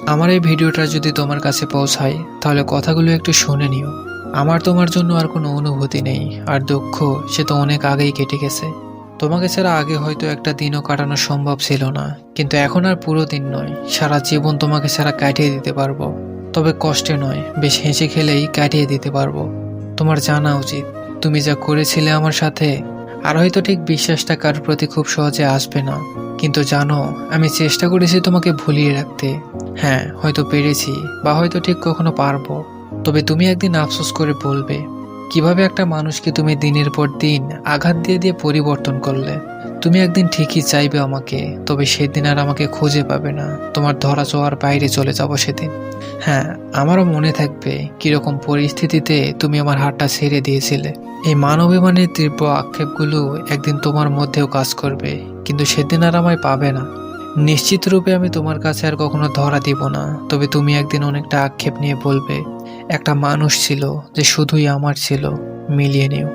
আমার এই ভিডিওটা যদি তোমার কাছে পৌঁছায় তাহলে কথাগুলো একটু শুনে নিও। আমার তোমার জন্য আর কোনো অনুভূতি নেই, আর দুঃখ সে তো অনেক আগেই কেটে গেছে। তোমাকে ছাড়া আগে হয়তো একটা দিনও কাটানো সম্ভব ছিল না, কিন্তু এখন আর পুরো দিন নয়, সারা জীবন তোমাকে ছাড়া কাটিয়ে দিতে পারবো। তবে কষ্টে নয়, বেশ হেসে খেলেই কাটিয়ে দিতে পারবো। তোমার জানা উচিত তুমি যা করেছিলে আমার সাথে। আর হয়তো ঠিক বিশ্বাসটা কারোর প্রতি খুব সহজে আসবে না, কিন্তু জানো, আমি চেষ্টা করেছি তোমাকে ভুলিয়ে রাখতে। হ্যাঁ, হয়তো পেরেছি, বা হয়তো ঠিক কখনো পারবো। তবে তুমি একদিন আফসোস করে বলবে, কিভাবে একটা মানুষকে তুমি দিনের পর দিন আঘাত দিয়ে দিয়ে পরিবর্তন করলে। তুমি একদিন ঠিকই চাইবে আমাকে, তবে সেদিন আর আমাকে খুঁজে পাবে না। তোমার ধরা ছোঁয়ার বাইরে চলে যাব সেদিন। হ্যাঁ, আমারও মনে থাকবে কিরকম পরিস্থিতিতে তুমি আমার হাতটা ছেড়ে দিয়েছিলে। এই মানবিমানের তীব্র আক্ষেপগুলো একদিন তোমার মধ্যেও কাজ করবে, কিন্তু সেদিন আর আমায় পাবে না। নিশ্চিত রূপে আমি তোমার কাছে আর কখনো ধরা দিব না। তবে তুমি একদিন অনেকটা আক্ষেপ নিয়ে বলবে, একটা মানুষ ছিল যে শুধুই আমার ছিল, মিলিয়ে নিও।